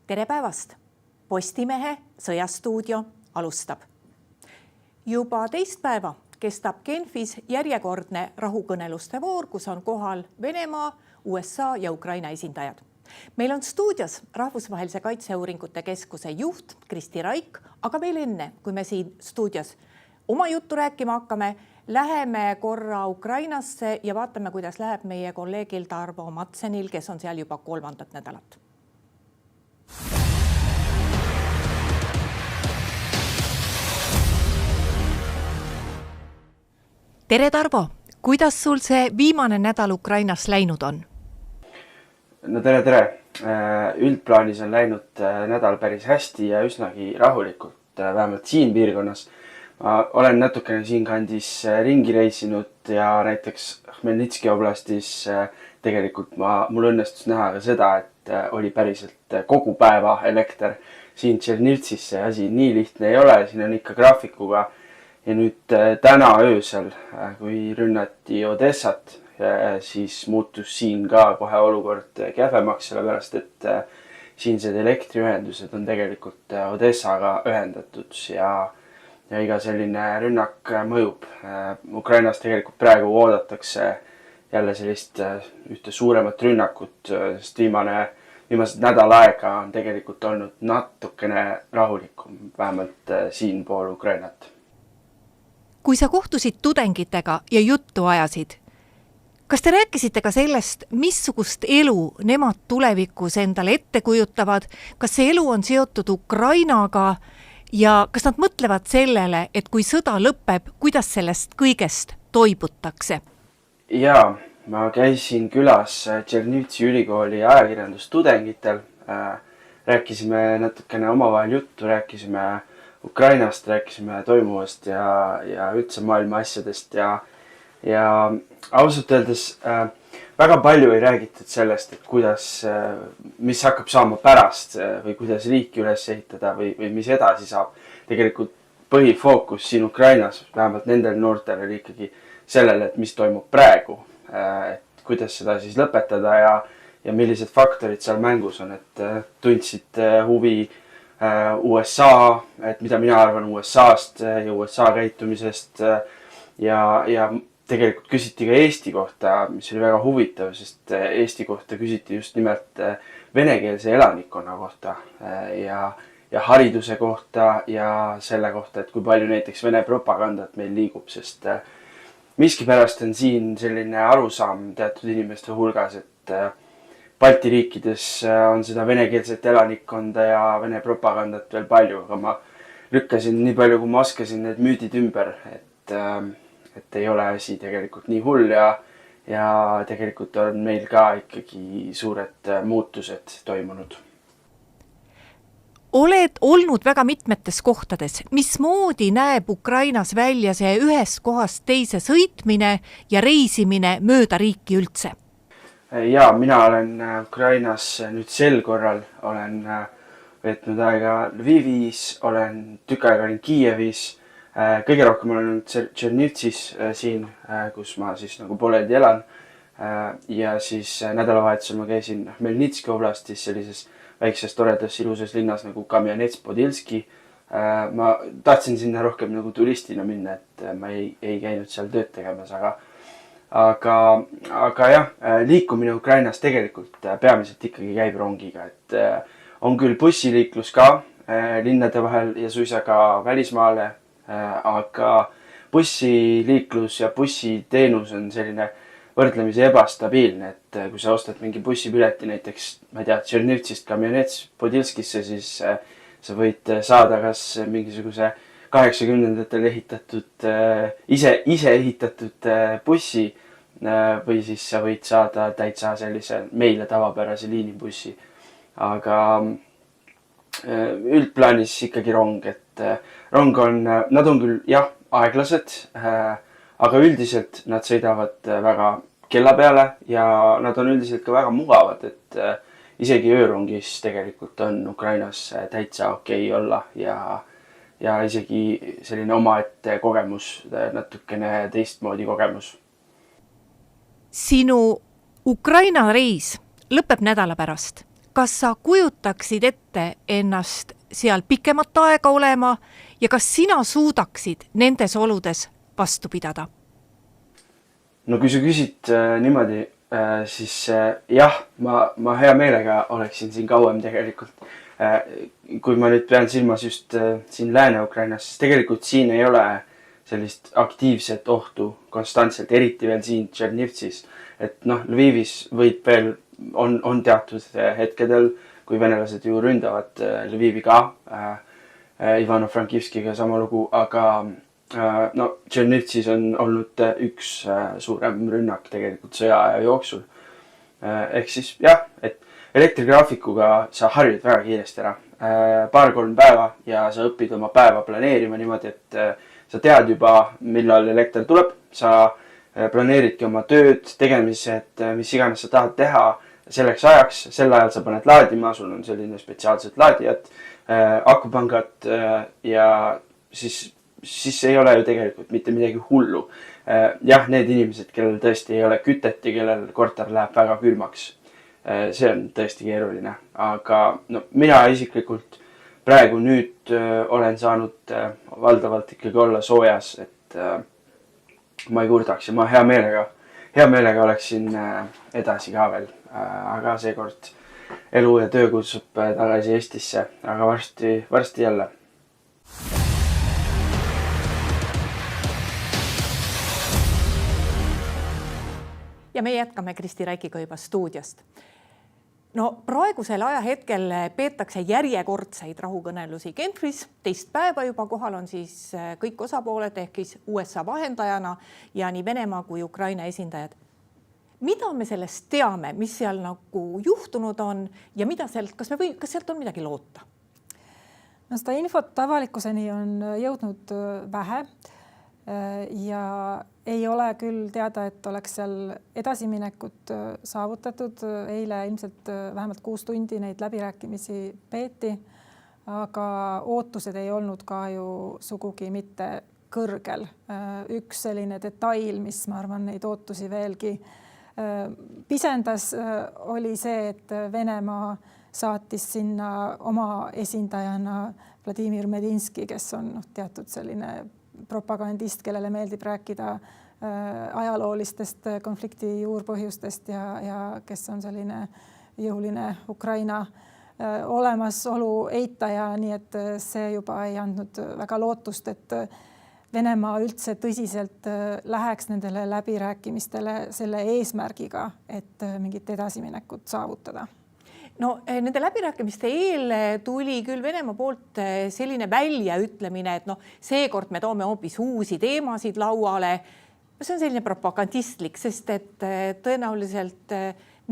Tere päevast! Postimehe sõjastuudio alustab. Juba teist päeva kestab Genfis järjekordne rahukõneluste voor, kus on kohal Venemaa, USA ja Ukraina esindajad. Meil on stuudios Rahvusvahelise Kaitseuuringute Keskuse juht Kristi Raik, aga veel enne, kui me siin stuudios oma juttu rääkima hakkame, läheme korra Ukrainasse ja vaatame, kuidas läheb meie kolleegil Tarvo Matsenil, kes on seal juba 3. nädalat. Tere Tarvo, kuidas sul see viimane nädal Ukrainas läinud on? No tere! Üldplaanis on läinud nädal päris hästi ja üsnagi rahulikult, vähemalt siin piirkonnas. Ma olen natukene siin kandis ringi reisinud ja näiteks Hmelnitski oblastis tegelikult mul õnnestus näha ka seda, et oli päriselt kogu päeva elekter. Siin Tšernivtsis see asi nii lihtne ei ole, siin on ikka graafikuga. Ja nüüd täna öösel, kui rünnati Odessat, siis muutus siin ka kohe olukord kehvemaks, sellepärast et siinsed elektriühendused on tegelikult Odessaga ühendatud ja iga selline rünnak mõjub. Ukrainas tegelikult praegu oodatakse jälle sellist ühte suuremat rünnakut, sest viimased nädal aega on tegelikult olnud natukene rahulikum, vähemalt siin pool Ukrainat. Kui sa kohtusid tudengitega ja juttu ajasid, kas te rääkisite ka sellest, missugust elu nemad tulevikus endale ette kujutavad? Kas see elu on seotud Ukrainaga ja kas nad mõtlevad sellele, et kui sõda lõpeb, kuidas sellest kõigest toibutakse? Jaa, ma käisin külas Tšernivtsi ülikooli ajakirjandustudengitel. Rääkisime natukene omavahel juttu, rääkisime Ukrainast, rääkisime toimuvast ja üldse maailma asjadest ja ausalt öeldes väga palju ei räägitud sellest, et mis hakkab saama pärast või kuidas riiki üles ehitada või mis edasi saab. Tegelikult põhifookus siin Ukrainas, vähemalt nendel noortel oli ikkagi sellele, et mis toimub praegu, et kuidas seda siis lõpetada ja millised faktorid seal mängus on, et tundsid huvi USA, et mida mina arvan USA-st ja USA käitumisest ja tegelikult küsiti ka Eesti kohta, mis oli väga huvitav, sest Eesti kohta küsiti just nimelt venekeelse elanikkonna kohta ja hariduse kohta ja selle kohta, et kui palju näiteks Vene propagandat meil liigub, sest miskipärast on siin selline arusaam teatud inimeste hulgas, et Balti riikides on seda venekeelset elanikkonda ja Vene propagandat veel palju, aga ma lükkasin nii palju, kui ma oskasin need müüdid ümber, et ei ole asi tegelikult nii hull ja tegelikult on meil ka ikkagi suured muutused toimunud. Oled olnud väga mitmetes kohtades. Mismoodi näeb Ukrainas välja see ühest kohast teise sõitmine ja reisimine mööda riiki üldse? Ja mina olen Ukrainas nüüd sel korral, olen veetnud aega Lvivis, olen tükk aega olin Kiievis, kõige rohkem olen Tšernivtsis siin, kus ma siis nagu pooleldi elan ja siis nädalavahetusel ma käisin Hmelnitski oblastis sellises väikses toredas ilusas linnas nagu Kamjanets-Podilski. Ma tahtsin sinna rohkem nagu turistina minna, et ma ei käinud seal tööd tegemas, aga jah, liikumine Ukrainas tegelikult peamiselt ikkagi käib rongiga, et on küll bussiliiklus ka linnade vahel ja suisa ka välismaale, aga bussiliiklus ja bussiteenus on selline võrdlemisi ebastabiilne, et kui sa ostad mingi bussipileti näiteks, ma ei tea, Tšernivtsist Kamjanets-Podilskisse, siis sa võid saada kas mingisuguse 80-ndatel ehitatud, ise ehitatud bussi või siis sa võid saada täitsa sellise meile tavapärase liinibussi. Aga üldplaanis ikkagi rong, et nad on küll jah, aeglased, aga üldiselt nad sõidavad väga kella peale ja nad on üldiselt ka väga mugavad, et isegi öörongis tegelikult on Ukrainas täitsa okei olla ja isegi selline omaette kogemus, natukene teistmoodi kogemus. Sinu Ukraina reis lõpeb nädala pärast. kas sa kujutaksid ette ennast seal pikemat aega olema ja kas sina suudaksid nendes oludes vastu pidada? No kui sa küsid niimoodi, siis jah, ma hea meelega oleksin siin kauem tegelikult. Kui ma nüüd pean silmas just siin Lääne-Ukrainas, siis tegelikult siin ei ole sellist aktiivset ohtu konstantselt, eriti veel siin Tšernivtsis. Et Lvivis võib veel, on teatud hetkedel, kui venelased ju ründavad Lvivi ka, Ivano-Frankivskiga sama lugu, aga Tšernivtsis on olnud üks suurem rünnak tegelikult sõjaaja jooksul. Ehk siis jah, et elektrigraafikuga sa harjud väga kiiresti ära. 2-3 päeva ja sa õpid oma päeva planeerima niimoodi, et sa tead juba, millal elekter tuleb. Sa planeeridki oma tööd, tegemised, mis iganes sa tahad teha selleks ajaks. Sel ajal sa paned laadima, sul on selline spetsiaalsed laadijad, akupangad ja siis ei ole ju tegelikult mitte midagi hullu. Jah, need inimesed, kellel tõesti ei ole kütet ja kellel korter läheb väga külmaks. See on tõesti keeruline, aga mina isiklikult praegu nüüd olen saanud valdavalt ikkagi olla soojas, et ma ei kurdaks ja ma hea meelega oleksin edasi ka veel, aga seekord elu ja töö kutsub tagasi Eestisse, aga varsti jälle. Ja me jätkame Kristi Räikiga juba stuudiost. Praegusel ajahetkel peetakse järjekordseid rahukõnelusi Genfis. Teist päeva juba kohal on siis kõik osapooled ehk USA vahendajana ja nii Venemaa kui Ukraina esindajad. Mida me sellest teame, mis seal juhtunud on ja kas sealt on midagi loota? Seda infot avalikkuseni on jõudnud vähe ja ei ole küll teada, et oleks seal edasiminekut saavutatud. Eile ilmselt vähemalt 6 tundi neid läbirääkimisi peeti, aga ootused ei olnud ka ju sugugi mitte kõrgel. Üks selline detail, mis ma arvan neid ootusi veelgi pisendas, oli see, et Venemaa saatis sinna oma esindajana Vladimir Medinski, kes on teatud selline propagandist, kellele meeldib rääkida ajaloolistest konflikti juurpõhjustest ja kes on selline jõuline Ukraina olemasolu eitaja, nii et see juba ei andnud väga lootust, et Venemaa üldse tõsiselt läheks nendele läbirääkimistele selle eesmärgiga, et mingit edasiminekut saavutada. Nende läbirääkimiste eel tuli küll Venemaa poolt selline väljaütlemine, et seekord me toome hoopis uusi teemasid lauale. See on selline propagandistlik, sest et tõenäoliselt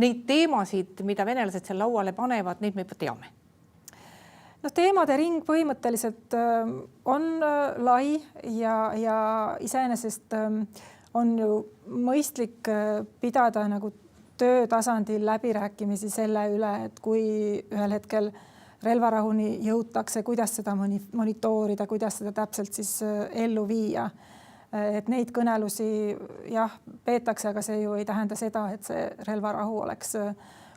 neid teemasid, mida venelased seal lauale panevad, neid me juba teame. Teemade ring põhimõtteliselt on lai ja iseenesest on ju mõistlik pidada töötasandil läbirääkimisi selle üle, et kui ühel hetkel relvarahuni jõutakse, kuidas seda monitoorida, kuidas seda täpselt siis ellu viia. Et neid kõnelusi peetakse, aga see ju ei tähenda seda, et see relvarahu oleks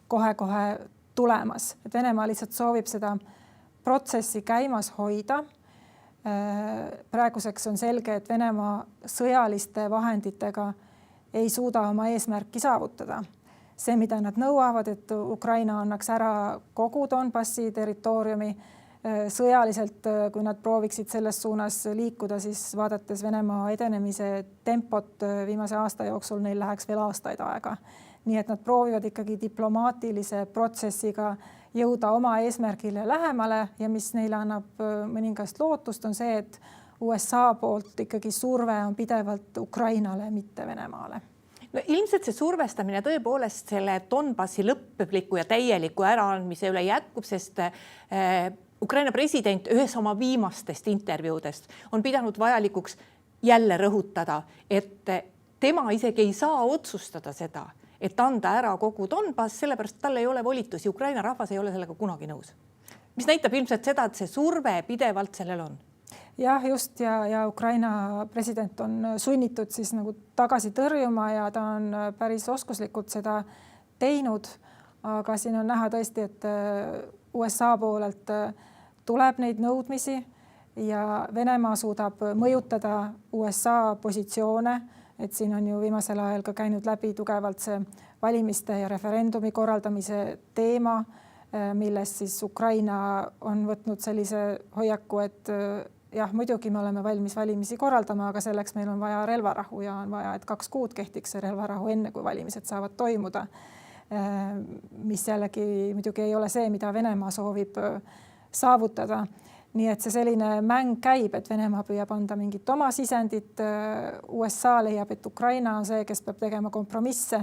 kohe-kohe tulemas. Et Venemaa lihtsalt soovib seda protsessi käimas hoida. Praeguseks on selge, et Venemaa sõjaliste vahenditega ei suuda oma eesmärki saavutada. See, mida nad nõuavad, et Ukraina annaks ära kogu Donbassi territooriumi sõjaliselt, kui nad prooviksid selles suunas liikuda, siis vaadates Venemaa edenemise tempot viimase aasta jooksul, neil läheks veel aastaid aega. Nii et nad proovivad ikkagi diplomaatilise protsessiga jõuda oma eesmärgile lähemale ja mis neile annab mõningast lootust, on see, et USA poolt ikkagi surve on pidevalt Ukrainale, mitte Venemaale. Ilmselt see survestamine tõepoolest selle Donbassi lõppliku ja täieliku äraandmise üle jätkub, sest Ukraina president ühes oma viimastest intervjuudest on pidanud vajalikuks jälle rõhutada, et tema isegi ei saa otsustada seda, et anda ära kogu Donbass, sellepärast tal ei ole volitusi. Ukraina rahvas ei ole sellega kunagi nõus. Mis näitab ilmselt seda, et see surve pidevalt sellel on. Jah, just ja Ukraina president on sunnitud siis tagasi tõrjuma ja ta on päris oskuslikult seda teinud, aga siin on näha tõesti, et USA poolelt tuleb neid nõudmisi ja Venemaa suudab mõjutada USA positsioone, et siin on ju viimasel ajal ka käinud läbi tugevalt see valimiste ja referendumi korraldamise teema, milles siis Ukraina on võtnud sellise hoiaku, et jah, muidugi me oleme valmis valimisi korraldama, aga selleks meil on vaja relvarahu ja on vaja, et 2 kuud kehtiks see relvarahu enne, kui valimised saavad toimuda. Mis jällegi muidugi ei ole see, mida Venemaa soovib saavutada. Nii et see selline mäng käib, et Venemaa püüab anda mingit oma sisendit. USA leiab, et Ukraina on see, kes peab tegema kompromisse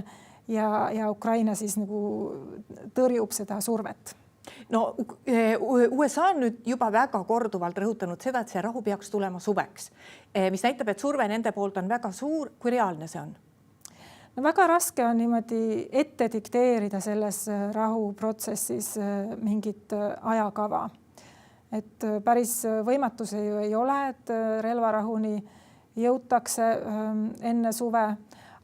ja Ukraina siis nagu tõrjub seda survet. No USA on nüüd juba väga korduvalt rõhutanud seda, et see rahu peaks tulema suveks, mis näitab, et surve nende poolt on väga suur, kui reaalne see on? No väga raske on niimoodi ette dikteerida selles rahuprotsessis mingit ajakava. Et päris võimatu see ju ei ole, et relvarahuni jõutakse enne suve,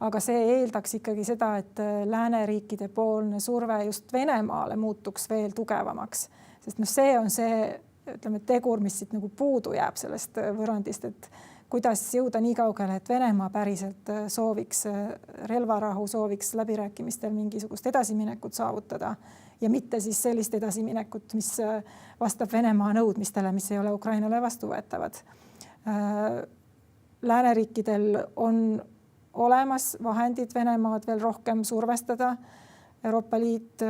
aga see eeldaks ikkagi seda, et lääneriikide poolne surve just Venemaale muutuks veel tugevamaks. Sest see on see, ütleme, tegur, mis siit nagu puudu jääb sellest võrrandist, et kuidas jõuda nii kaugele, et Venemaa päriselt sooviks relvarahu, sooviks läbirääkimistel mingisugust edasiminekut saavutada ja mitte siis sellist edasiminekut, mis vastab Venemaa nõudmistele, mis ei ole Ukrainale vastuvõetavad. Lääneriikidel on olemas vahendid Venemaad veel rohkem survestada. Euroopa Liit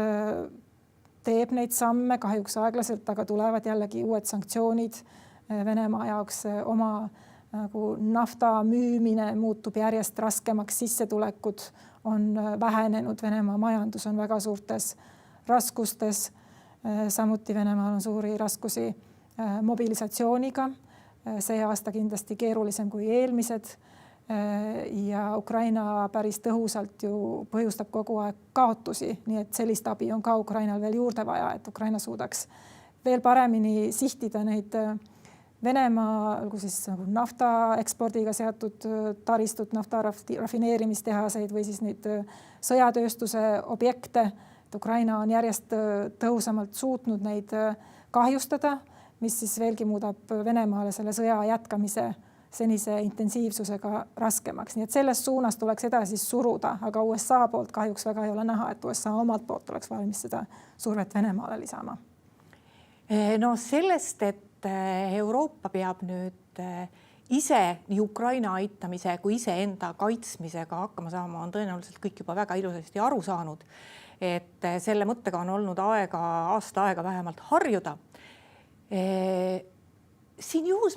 teeb neid samme kahjuks aeglaselt, aga tulevad jällegi uued sanktsioonid Venemaa jaoks. Oma nagu nafta müümine muutub järjest raskemaks, sissetulekud on vähenenud, Venemaa majandus on väga suurtes raskustes. Samuti Venemaal on suuri raskusi mobilisatsiooniga. See aasta kindlasti keerulisem kui eelmised. Ja Ukraina päris tõhusalt ju põhjustab kogu aeg kaotusi, nii et sellist abi on ka Ukrainal veel juurde vaja, et Ukraina suudaks veel paremini sihtida neid Venemaa siis nafta ekspordiga seatud taristut, nafta rafineerimistehaseid või siis neid sõjatööstuse objekte. Et Ukraina on järjest tõhusamalt suutnud neid kahjustada, mis siis veelgi muudab Venemaale selle sõja jätkamise senise intensiivsusega raskemaks. Nii et selles suunas tuleks edasi suruda, aga USA poolt kahjuks väga ei ole näha, et USA omalt poolt oleks valmis seda survet Venemaale lisama. No sellest, et Euroopa peab nüüd ise nii Ukraina aitamise kui iseenda kaitsmisega hakkama saama, on tõenäoliselt kõik juba väga ilusasti aru saanud, et selle mõttega on olnud aasta aega vähemalt harjuda. Siin juures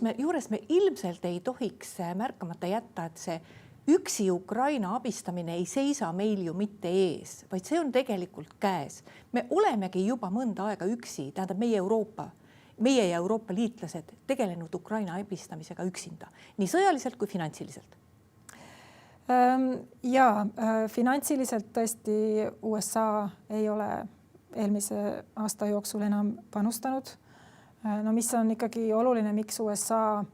me ilmselt ei tohiks märkamata jätta, et see üksi Ukraina abistamine ei seisa meil ju mitte ees, vaid see on tegelikult käes. Me olemegi juba mõnda aega üksi, tähendab meie ja Euroopa liitlased tegelenud Ukraina abistamisega üksinda, nii sõjaliselt kui finantsiliselt. Ja finantsiliselt tõesti USA ei ole eelmise aasta jooksul enam panustanud. No mis on ikkagi oluline, miks USA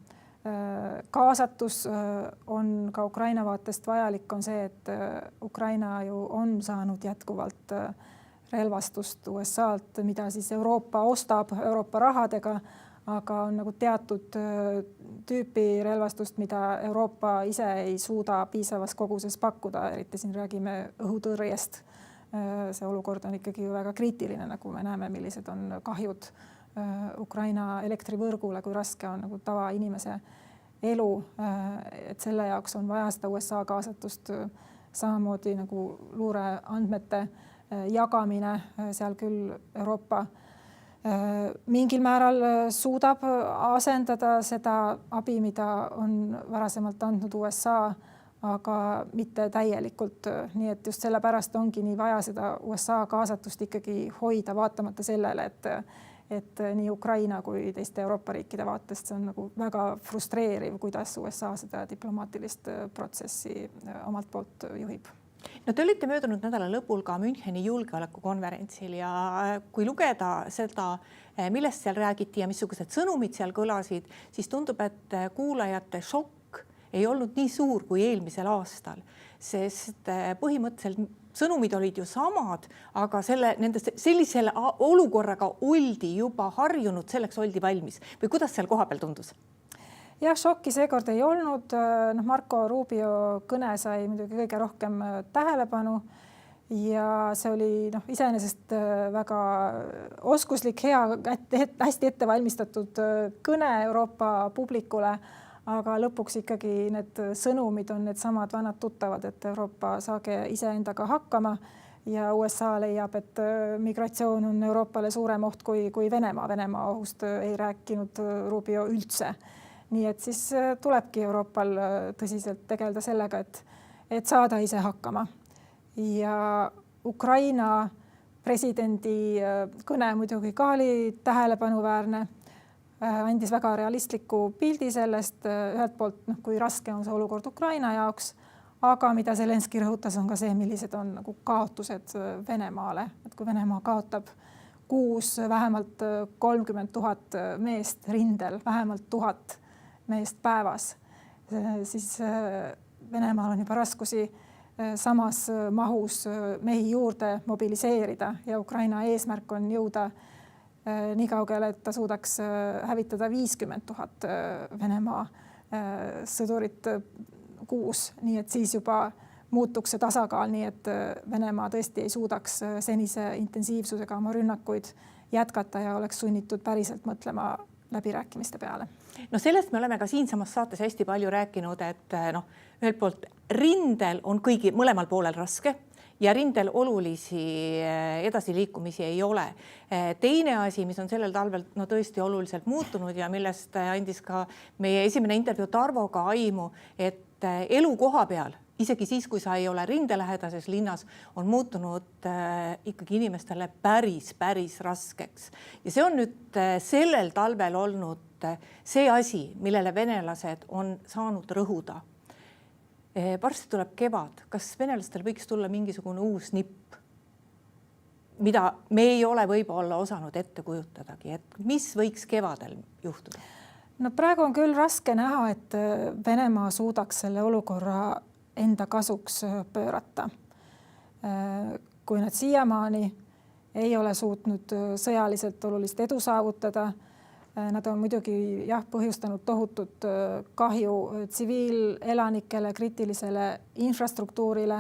kaasatus on ka Ukraina vaatest vajalik, on see, et Ukraina ju on saanud jätkuvalt relvastust USA-lt, mida siis Euroopa ostab Euroopa rahadega, aga on nagu teatud tüüpi relvastust, mida Euroopa ise ei suuda piisavas koguses pakkuda, eriti siin räägime õhutõrjest. See olukord on ikkagi väga kriitiline, nagu me näeme, millised on kahjud Ukraina elektrivõrgule, kui raske on nagu tavainimese elu, et selle jaoks on vaja seda USA kaasatust, samamoodi nagu luureandmete jagamine, seal küll Euroopa mingil määral suudab asendada seda abi, mida on varasemalt andnud USA, aga mitte täielikult. Nii et just sellepärast ongi nii vaja seda USA kaasatust ikkagi hoida, vaatamata sellele, et nii Ukraina kui teiste Euroopa riikide vaatest see on nagu väga frustreeriv, kuidas USA seda diplomaatilist protsessi omalt poolt juhib. No te olite möödunud nädala lõpul ka Müncheni julgeolekukonverentsil ja kui lugeda seda, millest seal räägiti ja missugused sõnumid seal kõlasid, siis tundub, et kuulajate šokk ei olnud nii suur kui eelmisel aastal, sest põhimõtteliselt sõnumid olid ju samad, aga sellisele olukorraga oldi juba harjunud, selleks oldi valmis või kuidas seal kohapeal tundus? Jah, šokki seekord ei olnud. Marco Rubio kõne sai muidugi kõige rohkem tähelepanu ja see oli iseenesest väga oskuslik, hea, hästi ettevalmistatud kõne Euroopa publikule, aga lõpuks ikkagi need sõnumid on need samad vanad tuttavad, et Euroopa saage iseendaga hakkama ja USA leiab, et migratsioon on Euroopale suurem oht kui Venemaa. Venemaa ohust ei rääkinud Rubio üldse. Nii et siis tulebki Euroopal tõsiselt tegeleda sellega, et saada ise hakkama. Ja Ukraina presidendi kõne muidugi ka oli tähelepanuväärne, andis väga realistliku pildi sellest, ühelt poolt, kui raske on see olukord Ukraina jaoks, aga mida Zelenski rõhutas, on ka see, millised on nagu kaotused Venemaale. Et kui Venemaa kaotab kuus vähemalt 30 000 meest rindel, vähemalt 1000 meest päevas, siis Venemaal on juba raskusi samas mahus mehi juurde mobiliseerida ja Ukraina eesmärk on jõuda nii kaugele, et ta suudaks hävitada 50 000 Venemaa sõdurit kuus, nii et siis juba muutuks see tasakaal, nii et Venemaa tõesti ei suudaks senise intensiivsusega oma rünnakuid jätkata ja oleks sunnitud päriselt mõtlema läbirääkimiste peale. No sellest me oleme ka siinsamas saates hästi palju rääkinud, et ühelt poolt rindel on mõlemal poolel raske ja rindel olulisi edasiliikumisi ei ole. Teine asi, mis on sellel talvel tõesti oluliselt muutunud ja millest andis ka meie esimene intervjuu Tarvoga aimu, et elu koha peal, isegi siis, kui sa ei ole rindelähedases linnas, on muutunud ikkagi inimestele päris raskeks. Ja see on nüüd sellel talvel olnud see asi, millele venelased on saanud rõhuda. Varsti tuleb kevad. Kas venelastel võiks tulla mingisugune uus nipp, mida me ei ole võib-olla osanud ette kujutadagi, et mis võiks kevadel juhtuda? No praegu on küll raske näha, et Venemaa suudaks selle olukorra enda kasuks pöörata. Kui nad siiamaani ei ole suutnud sõjaliselt olulist edu saavutada, nad on muidugi põhjustanud tohutut kahju tsiviilelanikele, kriitilisele infrastruktuurile,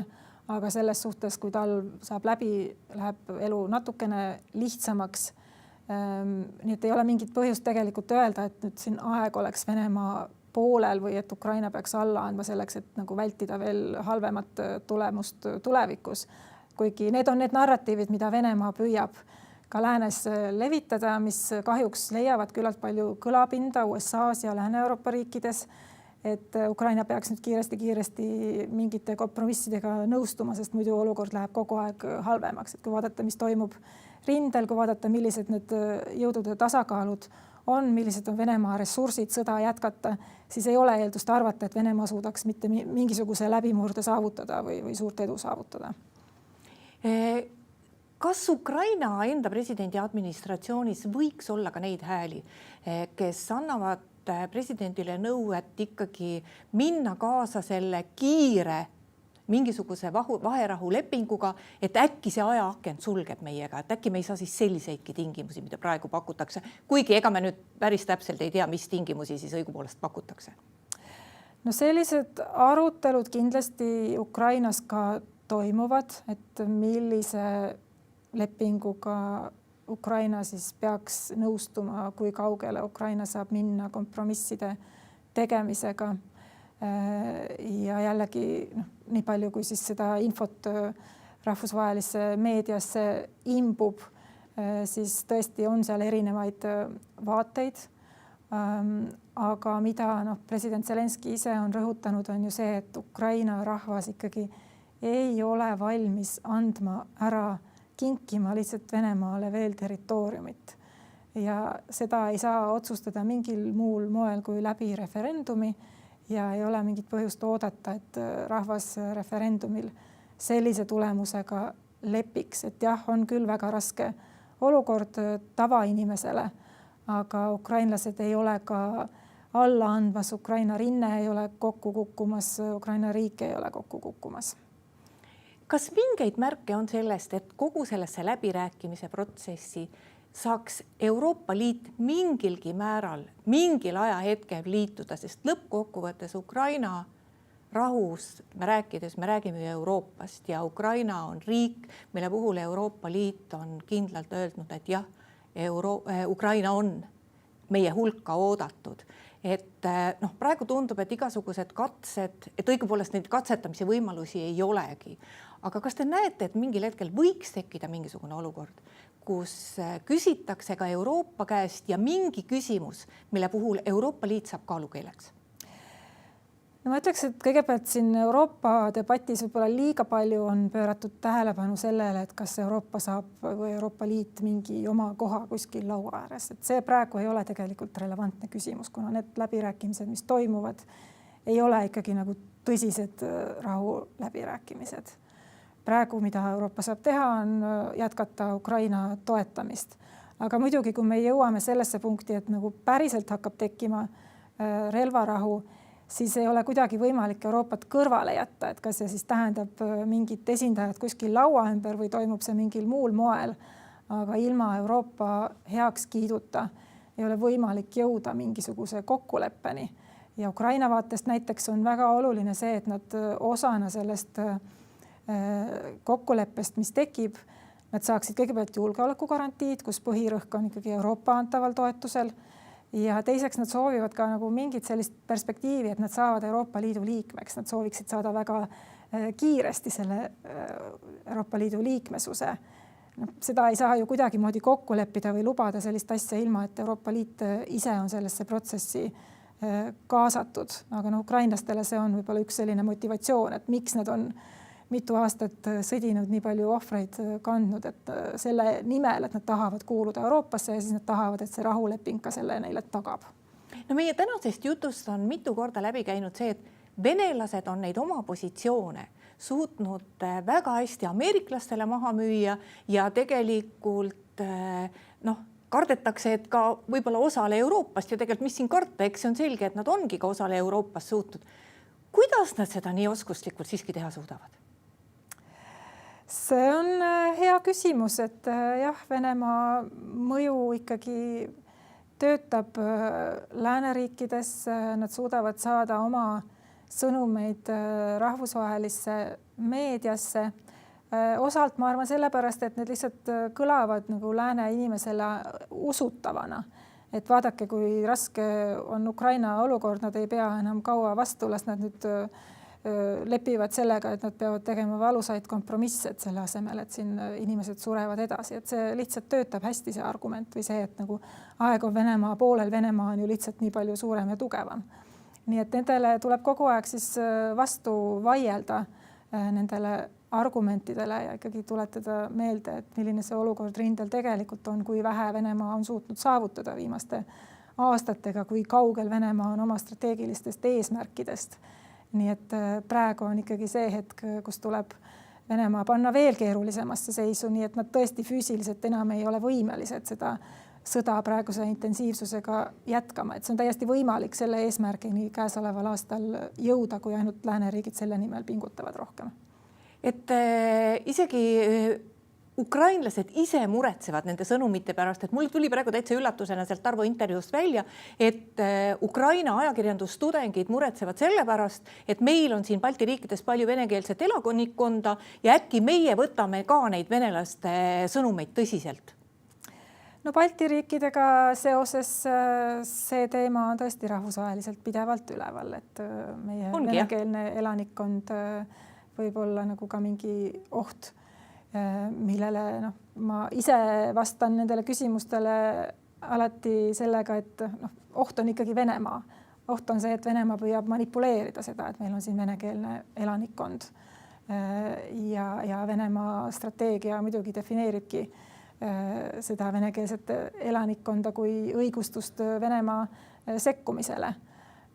aga selles suhtes, kui talv saab läbi, läheb elu natukene lihtsamaks. Nii et ei ole mingit põhjust tegelikult öelda, et nüüd siin aeg oleks Venemaa poolel või et Ukraina peaks alla andma selleks, et nagu vältida veel halvemat tulemust tulevikus. Kuigi need on need narratiivid, mida Venemaa püüab ka läänes levitada, mis kahjuks leiavad küllalt palju kõlapinda USA-s ja Lääne-Euroopa riikides, et Ukraina peaks nüüd kiiresti mingite kompromissidega nõustuma, sest muidu olukord läheb kogu aeg halvemaks. Et kui vaadata, mis toimub rindel, kui vaadata, millised need jõudude tasakaalud on, millised on Venemaa ressursid sõda jätkata, siis ei ole eeldust arvata, et Venemaa suudaks mitte mingisuguse läbimurde saavutada või suurt edu saavutada. Kas Ukraina enda presidendi administratsioonis võiks olla ka neid hääli, kes annavad presidendile nõu, et ikkagi minna kaasa selle kiire mingisuguse vaherahu lepinguga, et äkki see ajaaken sulgeb meiega, et äkki me ei saa siis selliseidki tingimusi, mida praegu pakutakse, kuigi ega me nüüd päris täpselt ei tea, mis tingimusi siis õigupoolest pakutakse. No sellised arutelud kindlasti Ukrainas ka toimuvad, et millise lepinguga Ukraina siis peaks nõustuma, kui kaugele Ukraina saab minna kompromisside tegemisega. Ja jällegi nii palju, kui siis seda infot rahvusvahelisse meediasse imbub, siis tõesti on seal erinevaid vaateid. Aga mida president Zelenski ise on rõhutanud, on ju see, et Ukraina rahvas ikkagi ei ole valmis andma ära kinkima lihtsalt Venemaale veel territooriumit. Ja seda ei saa otsustada mingil muul moel kui läbi referendumi ja ei ole mingit põhjust oodata, et rahvas referendumil sellise tulemusega lepiks. Et jah, on küll väga raske olukord tavainimesele, aga ukrainlased ei ole ka alla andmas, Ukraina rinne ei ole kokku kukkumas, Ukraina riik ei ole kokku kukkumas. Kas mingeid märke on sellest, et kogu sellesse läbirääkimise protsessi saaks Euroopa Liit mingilgi määral, mingil ajahetkel liituda, sest lõppkokkuvõttes Ukraina rahust me räägime Euroopast ja Ukraina on riik, mille puhul Euroopa Liit on kindlalt öelnud, et jah, Ukraina on meie hulka oodatud. Et praegu tundub, et igasugused katsed, et õigupoolest neid katsetamise võimalusi ei olegi. Aga kas te näete, et mingil hetkel võiks tekkida mingisugune olukord, kus küsitakse ka Euroopa käest ja mingi küsimus, mille puhul Euroopa Liit saab kaalukeeleks? No ma ütleks, et kõigepealt siin Euroopa debatis võib-olla liiga palju on pööratud tähelepanu sellele, et kas Euroopa saab või Euroopa Liit mingi oma koha kuskil laua ääres. Et see praegu ei ole tegelikult relevantne küsimus, kuna need läbirääkimised, mis toimuvad, ei ole ikkagi nagu tõsised rahu läbirääkimised. Praegu, mida Euroopa saab teha, on jätkata Ukraina toetamist. Aga muidugi, kui me jõuame sellesse punkti, et nagu päriselt hakkab tekkima relvarahu, siis ei ole kuidagi võimalik Euroopat kõrvale jätta, et kas see siis tähendab mingit esindajat kuskil laua ümber või toimub see mingil muul moel. Aga ilma Euroopa heakskiiduta ei ole võimalik jõuda mingisuguse kokkuleppeni. Ja Ukraina vaatest näiteks on väga oluline see, et nad osana sellest kokkuleppest, mis tekib, nad saaksid kõigepealt julgeolekugarantiid, kus põhirõhk on ikkagi Euroopa antaval toetusel. Ja teiseks nad soovivad ka nagu mingit sellist perspektiivi, et nad saavad Euroopa Liidu liikmeks. Nad sooviksid saada väga kiiresti selle Euroopa Liidu liikmesuse. Seda ei saa ju kuidagi moodi kokku leppida või lubada sellist asja ilma, et Euroopa Liit ise on sellesse protsessi kaasatud. Aga ukrainlastele see on võib-olla üks selline motivatsioon, et miks nad on mitu aastat sõdinud, nii palju ohvreid kandnud, et selle nimel, et nad tahavad kuuluda Euroopasse ja siis nad tahavad, et see rahuleping ka selle neile tagab. No meie tänasest jutust on mitu korda läbi käinud see, et venelased on neid oma positsioone suutnud väga hästi ameeriklastele maha müüa ja tegelikult kardetakse, et ka võib-olla osale Euroopast ja tegelikult mis siin karta, eks see on selge, et nad ongi ka osale Euroopast suutnud. Kuidas nad seda nii oskuslikult siiski teha suudavad? See on hea küsimus, et jah, Venemaa mõju ikkagi töötab lääneriikides, nad suudavad saada oma sõnumeid rahvusvahelisse meediasse. Osalt ma arvan sellepärast, et need lihtsalt kõlavad nagu lääne inimesele usutavana. Et vaadake, kui raske on Ukraina olukord, nad ei pea enam kaua vastu, las nad nüüd lepivad sellega, et nad peavad tegema valusaid kompromisse selle asemel, et siin inimesed surevad edasi. Et see lihtsalt töötab hästi see argument või see, et nagu aeg on Venemaa poolel, Venemaa on ju lihtsalt nii palju suurem ja tugevam. Nii et nendele tuleb kogu aeg siis vastu vaielda nendele argumentidele ja ikkagi tuletada meelde, et milline see olukord rindel tegelikult on, kui vähe Venemaa on suutnud saavutada viimaste aastatega, kui kaugel Venemaa on oma strateegilistest eesmärkidest. Nii et praegu on ikkagi see hetk, kus tuleb Venemaa panna veel keerulisemasse seisu, nii et nad tõesti füüsiliselt enam ei ole võimelised seda sõda praeguse intensiivsusega jätkama. Et see on täiesti võimalik selle eesmärgini käesoleval aastal jõuda, kui ainult lääneriigid selle nimel pingutavad rohkem. Et isegi ukrainlased ise muretsevad nende sõnumite pärast, et mul tuli praegu täitsa üllatusena sealt Tarvo intervjuust välja, et Ukraina ajakirjandustudengid muretsevad selle pärast, et meil on siin Balti riikides palju venekeelset elanikkonda ja äkki meie võtame ka neid venelaste sõnumeid tõsiselt. No Balti riikidega seoses see teema on tõesti rahvusvaheliselt pidevalt üleval, et meie venekeelne elanikkond võib olla nagu ka mingi oht, millele ma ise vastan nendele küsimustele alati sellega, et oht on ikkagi Venemaa. Oht on see, et Venemaa püüab manipuleerida seda, et meil on siin venekeelne elanikkond ja Venemaa strateegia muidugi defineeribki seda venekeelset elanikkonda kui õigustust Venemaa sekkumisele.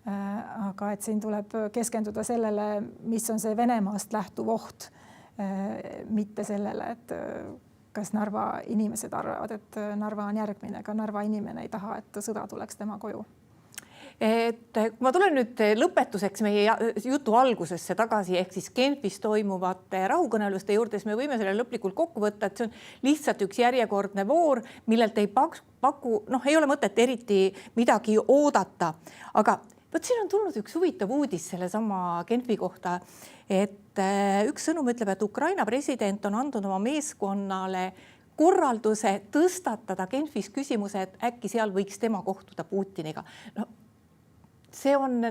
Aga et siin tuleb keskenduda sellele, mis on see Venemaast lähtuv oht, mitte sellele, et kas Narva inimesed arvavad, et Narva on järgmine, aga Narva inimene ei taha, et sõda tuleks tema koju. et ma tulen nüüd lõpetuseks meie jutu algusesse tagasi, ehk siis Genfis toimuvate rahukõneluste juurde, siis me võime selle lõplikult kokku võtta, et see on lihtsalt üks järjekordne voor, millelt ei paku, ei ole mõtet eriti midagi oodata. Aga võt siin on tulnud üks huvitav uudis selle sama Genfi kohta, et üks sõnum ütleb, et Ukraina president on andnud oma meeskonnale korralduse tõstatada Genfis küsimuse, et äkki seal võiks tema kohtuda Putiniga. See on,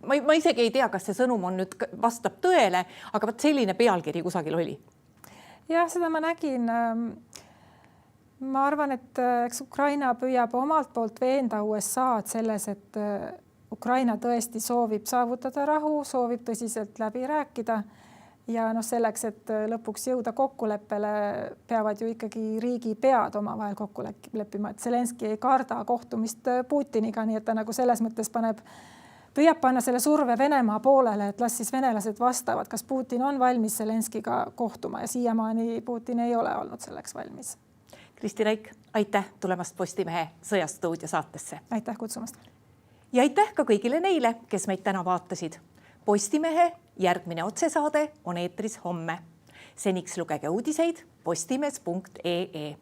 ma isegi ei tea, kas see sõnum on nüüd vastab tõele, aga võt selline pealkiri kusagil oli. Jah, seda ma nägin. Ma arvan, et eks Ukraina püüab omalt poolt veenda USA-d selles, et Ukraina tõesti soovib saavutada rahu, soovib tõsiselt läbi rääkida ja selleks, et lõpuks jõuda kokkuleppele, peavad ju ikkagi riigi pead omavahel kokku leppima, et Zelenski ei karda kohtumist Putiniga, nii et ta nagu selles mõttes püüab panna selle surve Venemaa poolele, et las siis venelased vastavad, kas Putin on valmis Zelenskiga kohtuma ja siiamaani Putin ei ole olnud selleks valmis. Kristi Raik, aitäh tulemast Postimehe Sõjastuudio saatesse. Aitäh kutsumast. Ja aitäh ka kõigile neile, kes meid täna vaatasid. Postimehe järgmine otsesaade on eetris homme. Seniks lugege uudiseid postimees.ee.